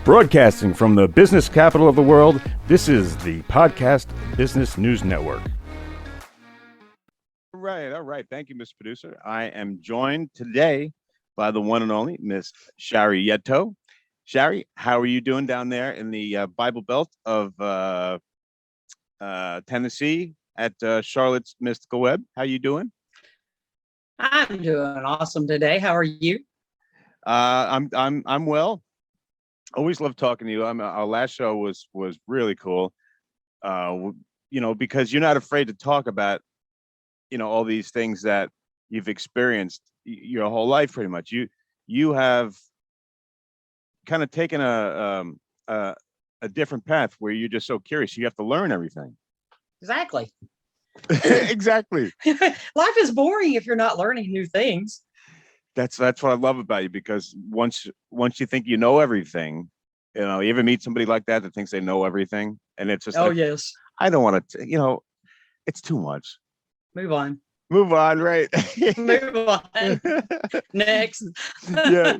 Broadcasting from the business capital of the world, this is the Podcast Business News Network. All right. Thank you, Mr. Producer. I am joined today by the one and only Miss Shari Yetto. Shari, how are you doing down there in the Bible Belt of Tennessee at Charlotte's Mystical Web? How you doing? I'm doing awesome today. How are you? I'm well. Always love talking to you. Our last show was really cool. Because you're not afraid to talk about, all these things that you've experienced your whole life, pretty much. You have kind of taken a different path where you're just so curious. You have to learn everything. Exactly. Exactly. Life is boring if you're not learning new things. That's what I love about you, because once you think you know everything, you ever meet somebody like that thinks they know everything, and it's just Yes. I don't want to, it's too much. Move on, right? Move on. Next. Yeah.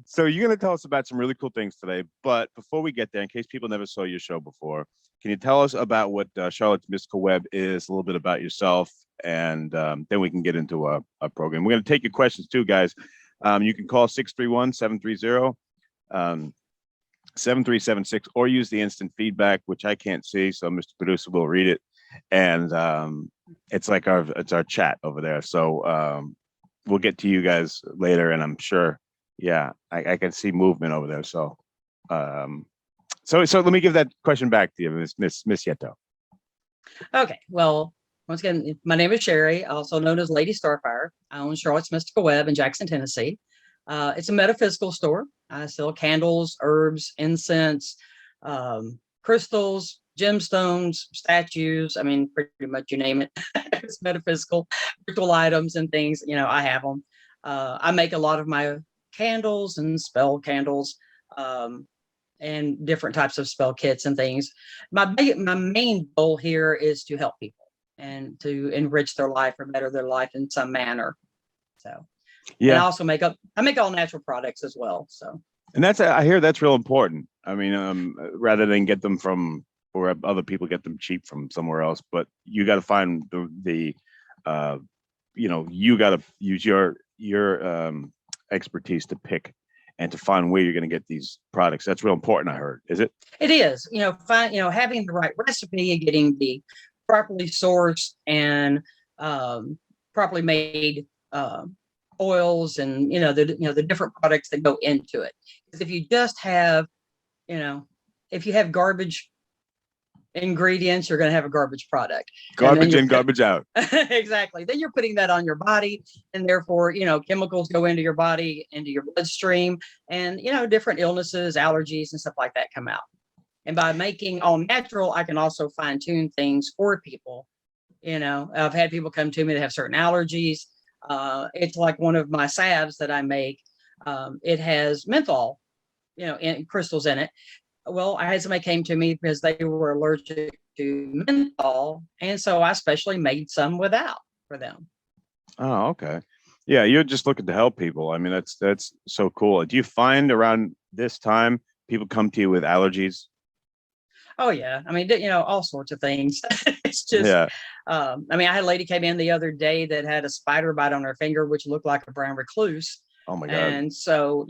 So you're going to tell us about some really cool things today. But before we get there, in case people never saw your show before, can you tell us about what Charlotte's Mystical Web is, a little bit about yourself, and then we can get into a program. We're going to take your questions too, guys. You can call 631-730. 7376, or use the instant feedback, which I can't see, so Mr. Producer will read it, and it's our chat over there. So we'll get to you guys later, and I'm sure, I can see movement over there. So let me give that question back to you, Miss Yetto. Okay. Well, once again, my name is Shari, also known as Lady Starfire. I own Charlotte's Mystical Web in Jackson, Tennessee. It's a metaphysical store. I sell candles, herbs, incense, crystals, gemstones, statues. I mean, pretty much you name it. It's metaphysical, ritual items and things. I have them. I make a lot of my candles and spell candles, and different types of spell kits and things. My main goal here is to help people and to enrich their life or better their life in some manner. So. Yeah. And I also make all natural products as well. So. And I hear that's real important. I mean, rather than get them from, or other people get them cheap from somewhere else, but you got to find you got to use your expertise to pick and to find where you're going to get these products. That's real important. I heard. Is it? It is. Having the right recipe and getting the properly sourced and properly made oils and the different products that go into it. Because if you just have if you have garbage ingredients, you're going to have a garbage product. Garbage in, garbage out. Exactly. Then you're putting that on your body, and therefore chemicals go into your body, into your bloodstream, and different illnesses, allergies, and stuff like that come out. And by making all natural, I can also fine tune things for people. I've had people come to me that have certain allergies. It's like one of my salves that I make. It has menthol, in crystals in it. Well, I had somebody came to me because they were allergic to menthol, and so I specially made some without for them. Oh, okay. Yeah, you're just looking to help people. I mean, that's so cool. Do you find around this time people come to you with allergies? Oh yeah, I mean, all sorts of things. It's just, I had a lady came in the other day that had a spider bite on her finger, which looked like a brown recluse. Oh my God. And so,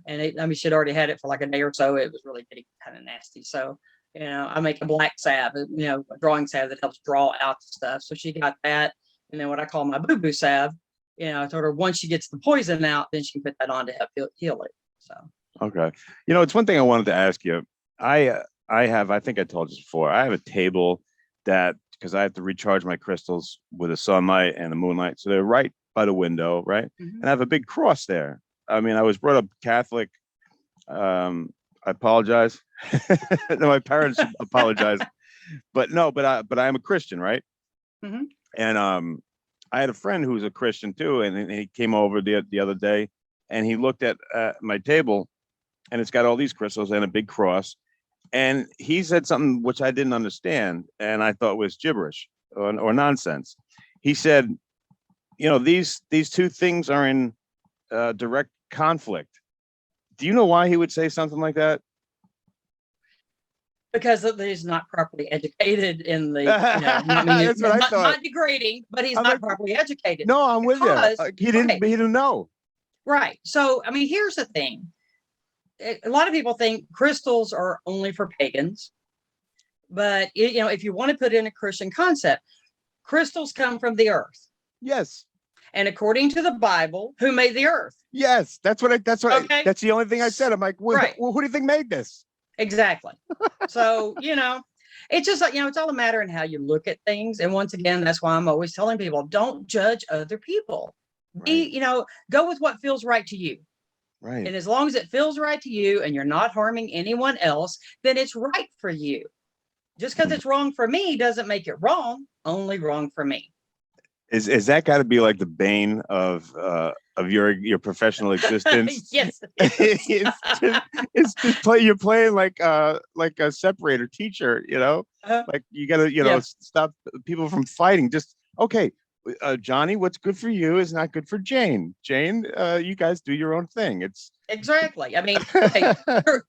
and she'd already had it for like a day or so. It was really getting kind of nasty. So, I make a black salve, a drawing salve that helps draw out the stuff. So she got that. And then what I call my boo-boo salve, I told her once she gets the poison out, then she can put that on to help heal it. So. Okay. It's one thing I wanted to ask you. I think I told you before, I have a table that, because I have to recharge my crystals with the sunlight and the moonlight. So they're right by the window, right? Mm-hmm. And I have a big cross there. I mean, I was brought up Catholic. I apologize. No, my parents apologize. But I am a Christian, right? Mm-hmm. And I had a friend who's a Christian too, and he came over the other day, and he looked at my table, and it's got all these crystals and a big cross. And he said something which I didn't understand, and I thought was gibberish or nonsense. He said, these two things are in direct conflict. Do you know why he would say something like that? Because he's not properly educated in the, I mean, That's what I thought. not degrading, but he's I'm not like, properly educated. no, I'm with you. Because, okay, He didn't know. right. So, I mean, here's the thing. A lot of people think crystals are only for pagans, but if you want to put in a Christian concept, crystals come from the earth. Yes. And according to the Bible, who made the earth? Yes, Okay. That's the only thing I said. I'm like, Right. who do you think made this? Exactly. So, it's just like, it's all a matter in how you look at things. And once again, that's why I'm always telling people, don't judge other people. Right. Go with what feels right to you. Right. And as long as it feels right to you and you're not harming anyone else, then it's right for you. Just because it's wrong for me doesn't make it wrong, only wrong for me. Is that got to be like the bane of your professional existence? Yes. It's just you're playing like a separator teacher, like you got to stop people from fighting. Just okay, Johnny, what's good for you is not good for Jane. Jane, you guys do your own thing. It's exactly. I mean, hey,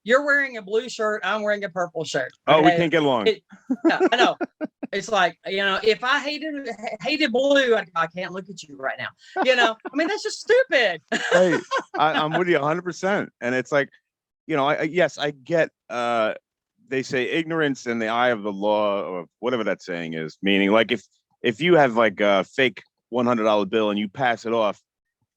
you're wearing a blue shirt. I'm wearing a purple shirt. Okay? Oh, we can't get along. I know. It's like, if I hated blue, I can't look at you right now. I mean, that's just stupid. Hey, I'm with you 100%. And it's like, yes, I get, they say ignorance in the eye of the law, or whatever that saying is, meaning like if you have like a fake $100 bill and you pass it off,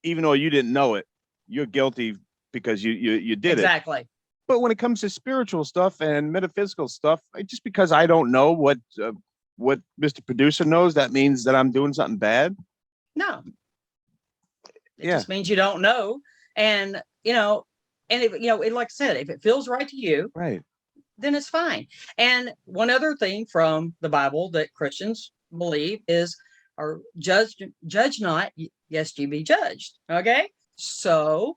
even though you didn't know it, you're guilty because you did exactly. it. But when it comes to spiritual stuff and metaphysical stuff, just because I don't know what Mr. Producer knows, that means that I'm doing something bad? No. It just means you don't know. And, if, like I said, if it feels right to you, right, then it's fine. And one other thing from the Bible that Christians believe is, or judge not, lest you be judged. Okay. So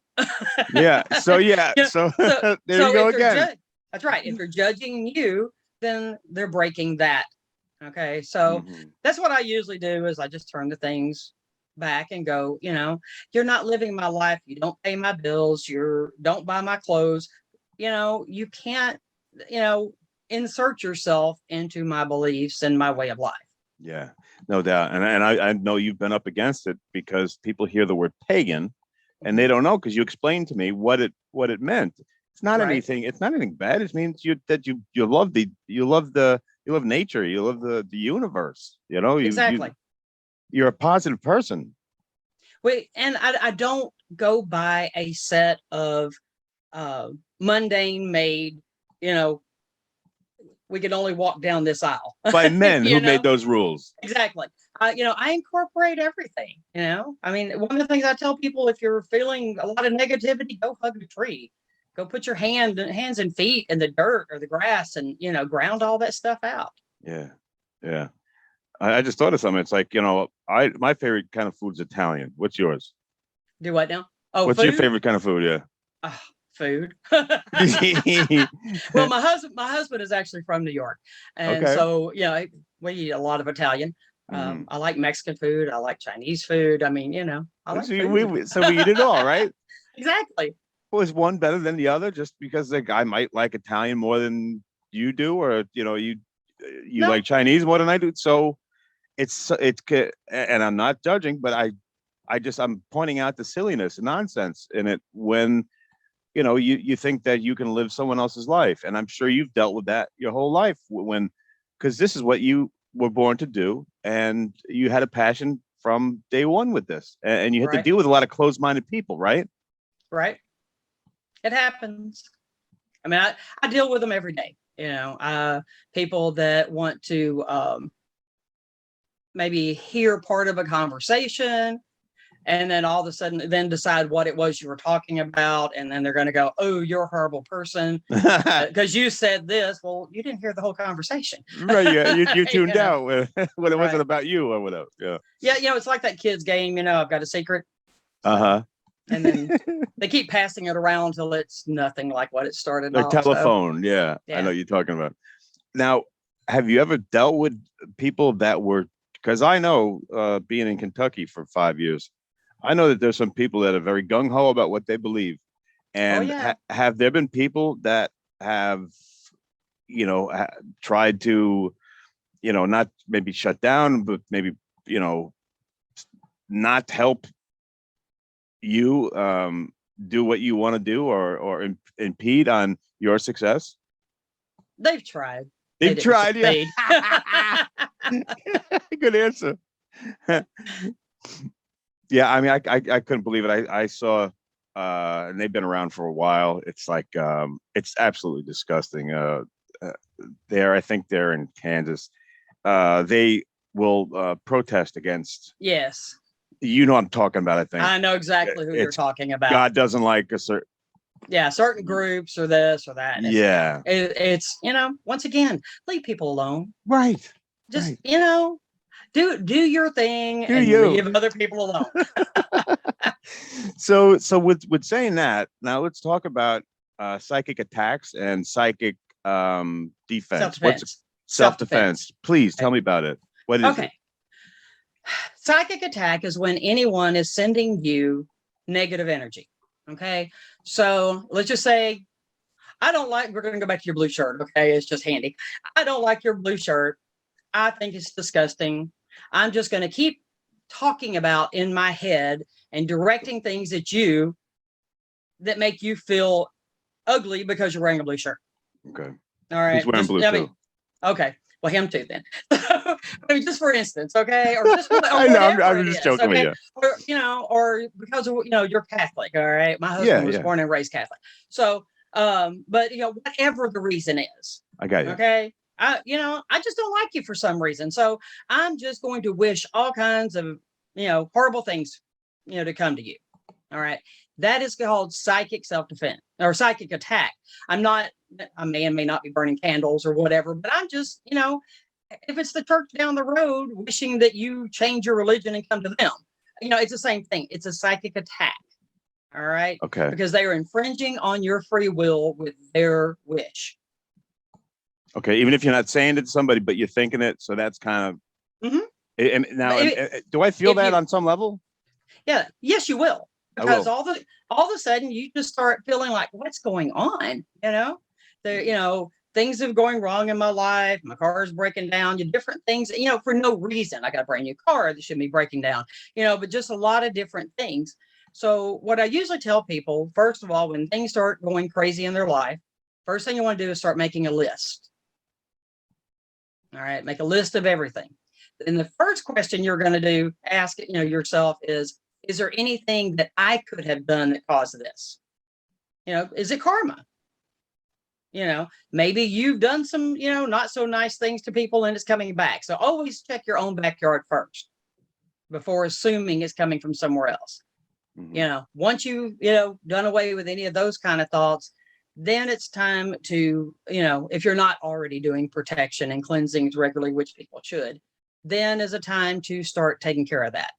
there you go again. That's right. If they're judging you, then they're breaking that. Okay. So that's what I usually do, is I just turn the things back and go, you're not living my life. You don't pay my bills. You don't buy my clothes. You can't, insert yourself into my beliefs and my way of life. Yeah, no doubt. And I know you've been up against it, because people hear the word pagan and they don't know, because you explained to me what it meant. It's not anything. It's not anything bad. It means you love nature. You love the universe. Exactly. You're a positive person. And I don't go by a set of mundane made, we can only walk down this aisle by men who made those rules. Exactly. I incorporate everything. I mean, one of the things I tell people, if you're feeling a lot of negativity, go hug a tree. Go put your hands and feet in the dirt or the grass, and ground all that stuff out. Yeah. I just thought of something. It's like, my favorite kind of food is Italian. What's yours? Do what now? Oh, what's your favorite kind of food? Yeah. Food. Well, my husband is actually from New York, and so we eat a lot of Italian. I like Mexican food. I like Chinese food. I mean, I like food. So we eat it all, right? Exactly. Well, is one better than the other just because the guy might like Italian more than you do, or you like Chinese more than I do? So it's and I'm not judging, but I'm pointing out the silliness and nonsense in it when you think that you can live someone else's life. And I'm sure you've dealt with that your whole life, because this is what you were born to do. And you had a passion from day one with this. And you had to deal with a lot of closed-minded people, right? Right. It happens. I mean, I deal with them every day. People that want to maybe hear part of a conversation, and then all of a sudden then decide what it was you were talking about. And then they're going to go, oh, you're a horrible person because you said this. Well, you didn't hear the whole conversation. Right. Yeah. You tuned out when it wasn't about you or whatever. Yeah. Yeah. It's like that kid's game, I've got a secret. Uh-huh. And then they keep passing it around till it's nothing like what it started off. Telephone. So. Yeah. I know you're talking about. Now, have you ever dealt with people that were, because I know being in Kentucky for 5 years, I know that there's some people that are very gung-ho about what they believe. Oh And yeah. have there been people that have, tried to, not maybe shut down, but maybe, you know, not help you do what you want to do, or impede on your success? They've tried. They They've didn't tried, yeah. succeed. Good answer. Yeah, I mean, I couldn't believe it. I saw, and they've been around for a while. It's like, it's absolutely disgusting. Uh, I think they're in Kansas. They will protest against. Yes. You know what I'm talking about. I think I know exactly who you're it's talking about. God doesn't like a certain. Yeah, certain groups or this or that. Yeah. It's once again, leave people alone. Right. Just Right. do your thing Do and you? leave other people alone. So with saying that, now let's talk about psychic attacks and psychic Self defense. What's defense. self Self defense. defense? Please Okay. tell me about it. What is it? Okay. Psychic attack is when anyone is sending you negative energy. Okay. So let's just say, I don't like, we're going to go back to your blue shirt. Okay. It's just handy. I don't like your blue shirt. I think it's disgusting. I'm just going to keep talking about in my head and directing things at you that make you feel ugly because you're wearing a blue shirt. Okay. All right. He's wearing Just, blue I too. mean, okay. Well, him too then. I mean, just for instance, okay, or just or I know. whatever I'm it just is, joking with okay, you. or because of you're Catholic, all right. My Yeah. husband was Yeah. born and raised Catholic, so but whatever the reason is, I got you. okay. I just don't like you for some reason, so I'm just going to wish all kinds of horrible things to come to you. All right. That is called psychic self-defense or psychic attack. I'm not, a man may not be burning candles or whatever, but I'm just, if it's the church down the road wishing that you change your religion and come to them, it's the same thing. It's a psychic attack. All right. Okay. Because they are infringing on your free will with their wish. Okay. Even if you're not saying it to somebody, but you're thinking it, so that's kind of. Mm-hmm. And now, do I feel that on some level? Yeah. Yes, you will. I Because will. all of a sudden you just start feeling like, what's going on? Things are going wrong in my life. My car is breaking down. Different things, for no reason. I got a brand new car that shouldn't be breaking down, but just a lot of different things. So what I usually tell people, first of all, when things start going crazy in their life, first thing you want to do is start making a list. All right, make a list of everything. And the first question you're going to ask yourself is there anything that I could have done that caused this? Is it karma? Maybe you've done some, not so nice things to people and it's coming back. So always check your own backyard first before assuming it's coming from somewhere else. Mm-hmm. Once done away with any of those kind of thoughts, then it's time to, if you're not already doing protection and cleansings regularly, which people should, then is a time to start taking care of that.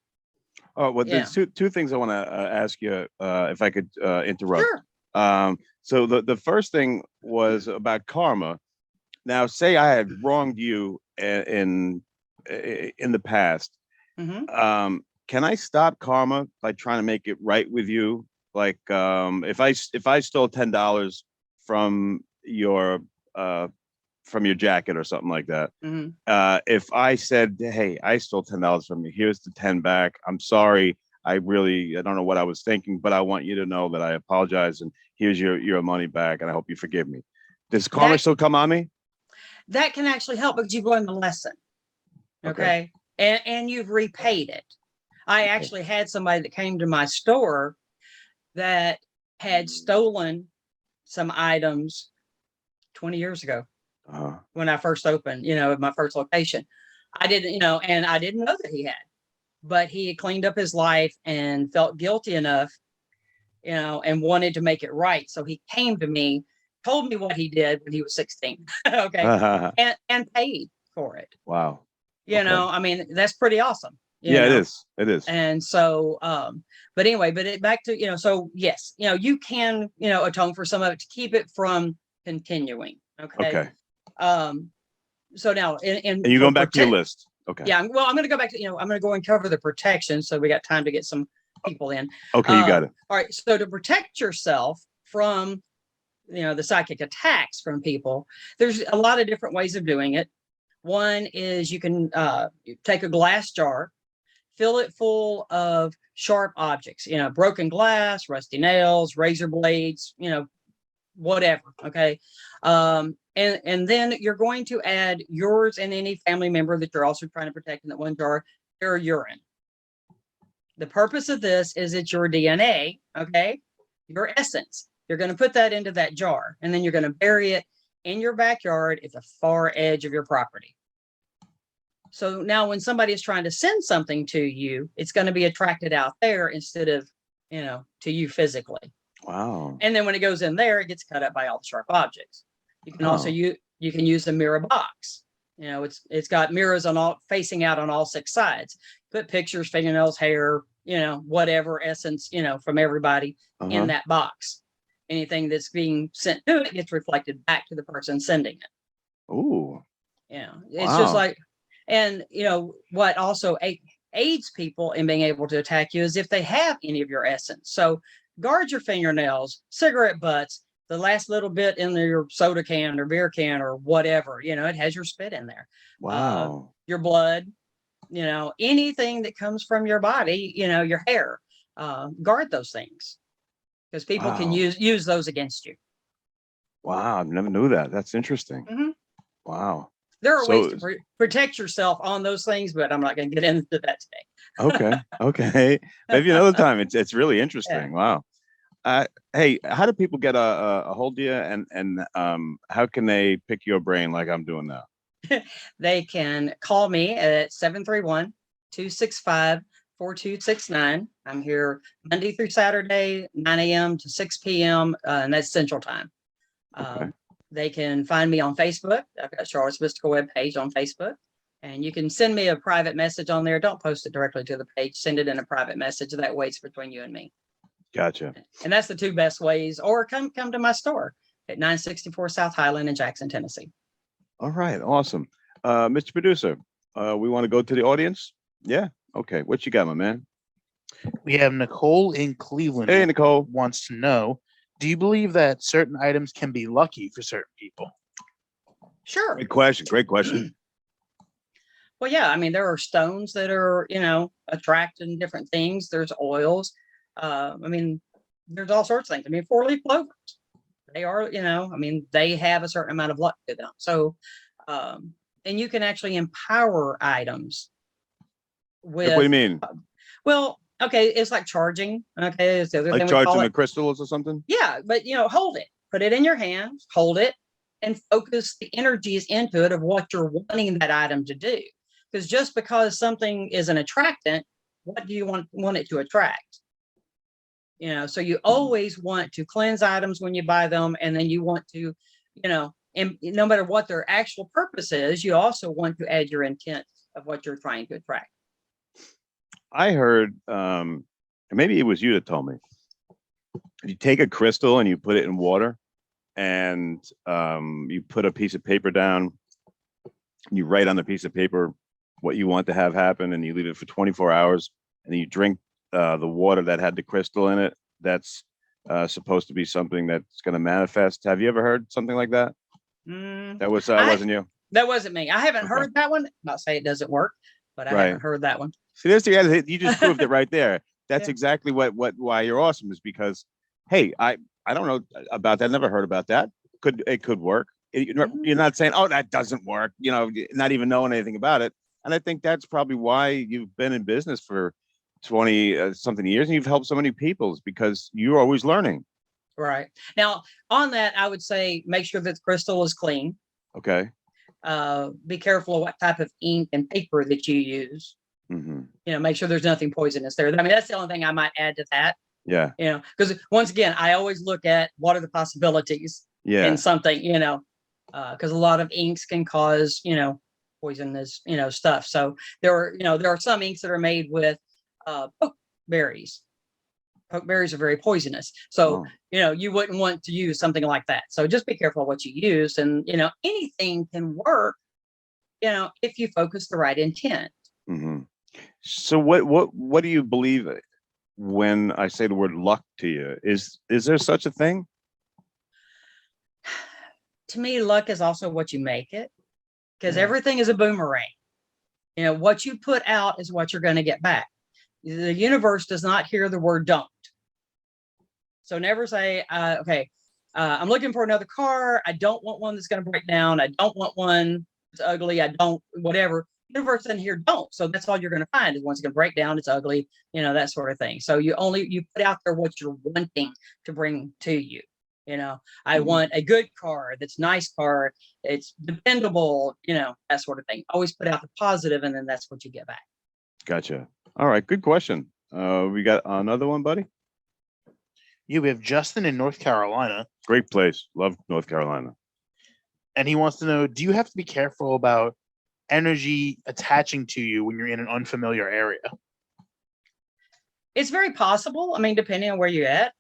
Oh, well, there's two things I want to ask you, if I could interrupt. Sure. So the first thing was about karma. Now, say I had wronged you in the past. Mm-hmm. Can I stop karma by trying to make it right with you? Like, if I stole $10 from your jacket or something like that. Mm-hmm. If I said, "Hey, I stole $10 from you. Here's the 10 back. I'm sorry. I don't know what I was thinking, but I want you to know that I apologize, and here's your money back, and I hope you forgive me." Does karma still come on me? That can actually help because you've learned the lesson. Okay. And you've repaid it. I actually had somebody that came to my store that had stolen some items 20 years ago. When I first opened, my first location. I didn't, and I didn't know that he had, but he had cleaned up his life and felt guilty enough, and wanted to make it right. So he came to me, told me what he did when he was 16. Okay. And paid for it. Wow. I mean, that's pretty awesome. Yeah, it is. It is. And so, but anyway, back to, so yes, you can, atone for some of it to keep it from continuing. Okay. So now, and you're going back to your list. Okay. Yeah. Well, I'm going to go back to, I'm going to go and cover the protection. So we got time to get some people in. Okay. You got it. All right. So to protect yourself, from the psychic attacks from people. There's a lot of different ways of doing it. One is you can take a glass jar, fill it full of sharp objects, broken glass, rusty nails, razor blades, whatever. Okay. And then you're going to add yours and any family member that you're also trying to protect in that one jar, their urine. The purpose of this is it's your DNA, okay? Your essence. You're going to put that into that jar, and then you're going to bury it in your backyard at the far edge of your property. So now when somebody is trying to send something to you, it's going to be attracted out there instead of, to you physically. Wow. And then when it goes in there, it gets cut up by all the sharp objects. You can also you can use a mirror box. It's got mirrors on all facing out on all 6 sides. Put pictures, fingernails, hair, whatever essence, from everybody in that box. Anything that's being sent to it gets reflected back to the person sending it. Ooh. Yeah. It's just like, and what also aids people in being able to attack you is if they have any of your essence. So guard your fingernails, cigarette butts, the last little bit in your soda can or beer can or whatever, it has your spit in there. Wow. Your blood, anything that comes from your body, your hair, guard those things because people can use those against you. Wow. I never knew that. That's interesting. Mm-hmm. Wow. There are ways to protect yourself on those things, but I'm not going to get into that today. Okay. Maybe another time. It's really interesting. Yeah. Wow. Hey, how do people get a hold of you, and how can they pick your brain like I'm doing now? They can call me at 731-265-4269. I'm here Monday through Saturday, 9 a.m. to 6 p.m. And that's Central Time. Okay. They can find me on Facebook. I've got Charlotte's Mystical Web page on Facebook. And you can send me a private message on there. Don't post it directly to the page. Send it in a private message. That way it's between you and me. Gotcha. And that's the 2 best ways. Or come to my store at 964 South Highland in Jackson, Tennessee. All right. Awesome. Mr. Producer, we want to go to the audience? Yeah. Okay. What you got, my man? We have Nicole in Cleveland. Hey, Nicole. Wants to know, do you believe that certain items can be lucky for certain people? Sure. Great question. Well, yeah. I mean, there are stones that are, attracting different things. There's oils. I mean, there's all sorts of things. I mean, 4-leaf clovers. They are, they have a certain amount of luck to them. So, and you can actually empower items with. What do you mean? Well, okay, it's like charging. Okay, it's the other like thing charging the crystals or something. Yeah, but hold it, put it in your hand, hold it, and focus the energies into it of what you're wanting that item to do. Because just because something is an attractant, what do you want it to attract? So you always want to cleanse items when you buy them, and then you want to, and no matter what their actual purpose is, you also want to add your intent of what you're trying to attract. I heard, maybe it was you that told me, you take a crystal and you put it in water, and you put a piece of paper down, you write on the piece of paper what you want to have happen, and you leave it for 24 hours, and then you drink the water that had the crystal in it. That's supposed to be something that's going to manifest. Have you ever heard something like that? That wasn't you. That wasn't me. I haven't heard that one. Not say it doesn't work, but I haven't heard that one. See, you just proved it right there. That's exactly why you're awesome, is because, hey, I don't know about that. Never heard about that. It could work. You're not saying, oh, that doesn't work. Not even knowing anything about it. And I think that's probably why you've been in business for 20 something years, and you've helped so many people, because you're always learning. Right. Now, on that, I would say make sure that the crystal is clean. Okay. Be careful of what type of ink and paper that you use. Mm-hmm. Make sure there's nothing poisonous there. I mean, that's the only thing I might add to that. Yeah. Because once again, I always look at what are the possibilities in something, because a lot of inks can cause, poisonous, stuff. So there are some inks that are made with pokeberries. Pokeberries are very poisonous. So, you wouldn't want to use something like that. So just be careful what you use. And, anything can work, if you focus the right intent. Mm-hmm. So what do you believe when I say the word luck to you? Is there such a thing? To me, luck is also what you make it, because Yeah. everything is a boomerang. What you put out is what you're going to get back. The universe does not hear the word don't. So never say, okay, I'm looking for another car. I don't want one that's going to break down. I don't want one that's ugly. I don't, whatever. Universe in here don't. So that's all you're going to find is one's going to break down. It's ugly, that sort of thing. So you put out there what you're wanting to bring to you. I Mhm. want a good car. That's nice car. It's dependable, that sort of thing. Always put out the positive, and then that's what you get back. Gotcha. All right. Good question. We got another one, buddy. Yeah, we have Justin in North Carolina, Great place. Love North Carolina. and he wants to know: do you have to be careful about energy attaching to you when you're in an unfamiliar area? It's very possible. I mean, depending on where you're at.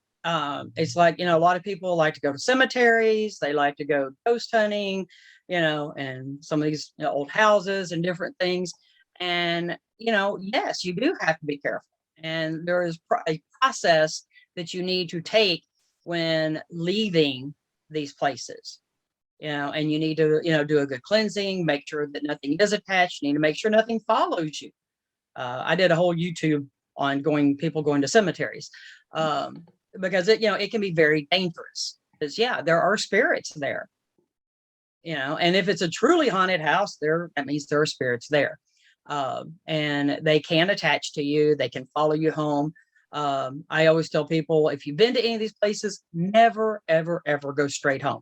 It's like, a lot of people like to go to cemeteries. They like to go ghost hunting, and some of these old houses and different things. And, yes, you do have to be careful. And there is a process that you need to take when leaving these places. And you need to, do a good cleansing, make sure that nothing is attached. You need to make sure nothing follows you. I did a whole YouTube on people going to cemeteries, because it can be very dangerous. Because there are spirits there, and if it's a truly haunted house, that means there are spirits there, and they can attach to you. They can follow you home. I always tell people, if you've been to any of these places, never, ever, ever go straight home.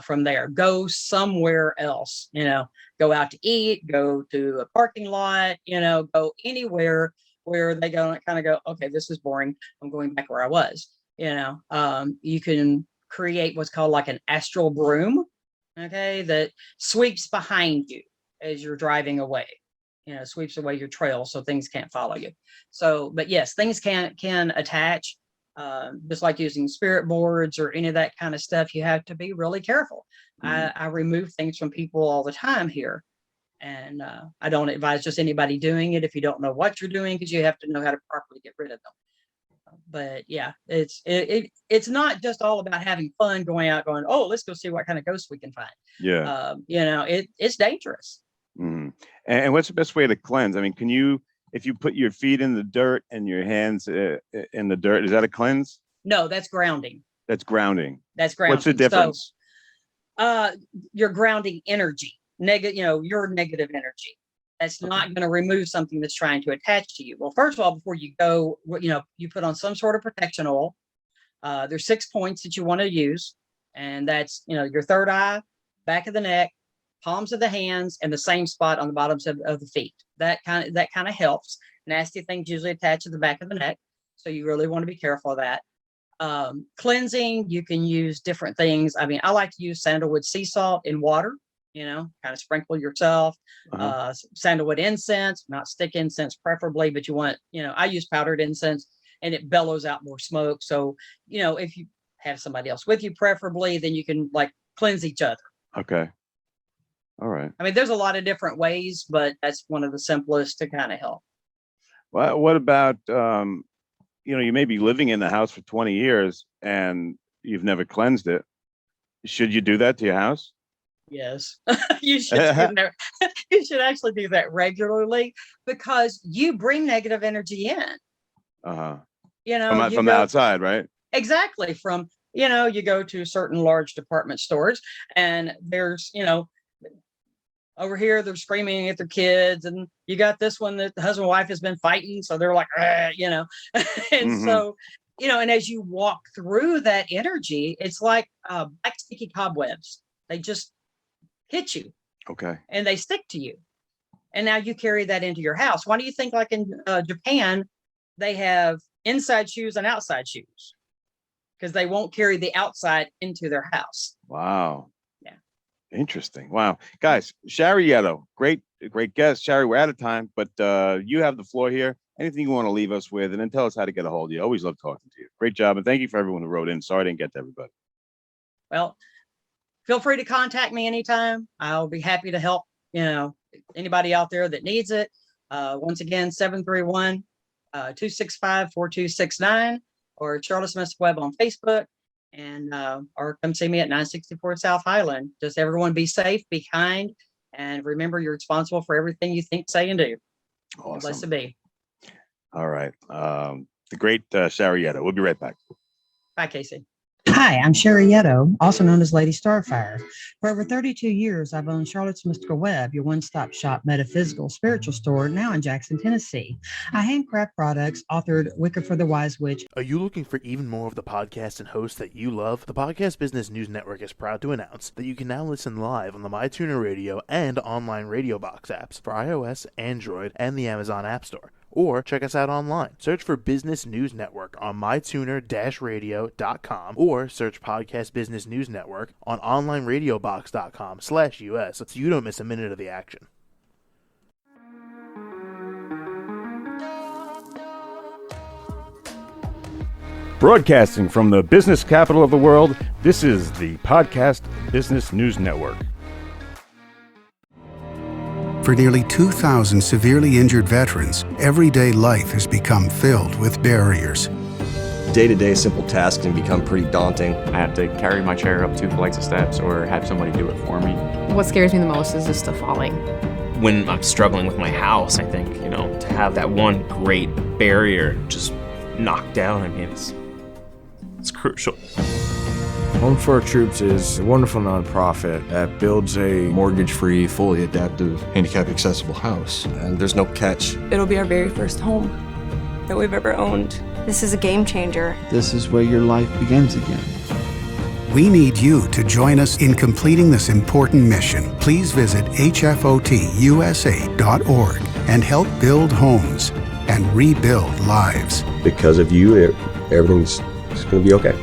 From there, go somewhere else, go out to eat, go to a parking lot, go anywhere where they go kind of go, okay, this is boring. I'm going back where I was. You can create what's called like an astral broom, okay, that sweeps behind you as you're driving away, sweeps away your trail so things can't follow you. So, but yes, things can attach. Just like using spirit boards or any of that kind of stuff, you have to be really careful. I remove things from people all the time here, and I don't advise just anybody doing it if you don't know what you're doing, because you have to know how to properly get rid of them. But yeah, it's not just all about having fun, going out, going, oh, let's go see what kind of ghosts we can find. Yeah. It's dangerous. Mhm. And what's the best way to cleanse? I mean, if you put your feet in the dirt and your hands in the dirt, is that a cleanse? No, that's grounding. That's grounding. That's grounding. What's the difference? So, you're grounding energy, your negative energy. That's not going to remove something that's trying to attach to you. Well, first of all, before you go, you put on some sort of protection oil. There's 6 points that you want to use, and that's, your third eye, back of the neck, palms of the hands, and the same spot on the bottoms of the feet. That kind of helps. Nasty things usually attach to the back of the neck, so you really want to be careful of that. Cleansing, you can use different things. I mean, I like to use sandalwood sea salt in water, kind of sprinkle yourself. Sandalwood incense, not stick incense preferably, but you want, I use powdered incense, and it bellows out more smoke. So, if you have somebody else with you, preferably, then you can like cleanse each other. Okay. All right. I mean, there's a lot of different ways, but that's one of the simplest to kind of help. Well, what about, you may be living in the house for 20 years and you've never cleansed it. Should you do that to your house? Yes, you should do that. You should actually do that regularly, because you bring negative energy in. Uh-huh. You From the outside, right? Exactly. You go to certain large department stores, and there's, over here they're screaming at their kids, and you got this one that the husband and wife has been fighting, so they're like, and so, and as you walk through that energy, it's like black sticky cobwebs. They just hit you. Okay. And they stick to you, and now you carry that into your house. Why do you think, like in Japan, they have inside shoes and outside shoes? Because they won't carry the outside into their house. Wow. Yeah. Interesting. Wow. Guys, Shari Yetto, great guest. Shari, we're out of time, but you have the floor here. Anything you want to leave us with, and then tell us how to get a hold of you. Always love talking to you. Great job. And thank you for everyone who wrote in. Sorry I didn't get to everybody. Well, feel free to contact me anytime. I'll be happy to help, anybody out there that needs it. Once again, 731-265-4269, or Charles Mystic Web on Facebook. and or come see me at 964 South Highland. Just everyone be safe, be kind, and remember you're responsible for everything you think, say, and do. Blessed to Awesome. be. All right. The great Shari Yetto. We'll be right back. Bye, Casey. Hi, I'm Shari Yetto, also known as Lady Starfire. For over 32 years, I've owned Charlotte's Mystical Web, your one-stop shop metaphysical spiritual store, now in Jackson, Tennessee. I handcraft products authored Wicked for the Wise Witch. Are you looking for even more of the podcasts and hosts that you love? The Podcast Business News Network is proud to announce that you can now listen live on the MyTuner Radio and online Radio Box apps for iOS, Android, and the Amazon App Store. Or check us out online. Search for Business News Network on mytuner-radio.com or search Podcast Business News Network on onlineradiobox.com/US so you don't miss a minute of the action. Broadcasting from the business capital of the world, this is the Podcast Business News Network. For nearly 2,000 severely injured veterans, everyday life has become filled with barriers. Day-to-day simple tasks can become pretty daunting. I have to carry my chair up 2 flights of steps or have somebody do it for me. What scares me the most is just the falling. When I'm struggling with my house, I think, to have that one great barrier just knocked down, it's crucial. Home for Our Troops is a wonderful nonprofit that builds a Mortgage-free, fully adaptive, handicap-accessible house. And there's no catch. It'll be our very first home that we've ever owned. This is a game changer. This is where your life begins again. We need you to join us in completing this important mission. Please visit hfotusa.org and help build homes and rebuild lives. Because of you, everything's going to be okay.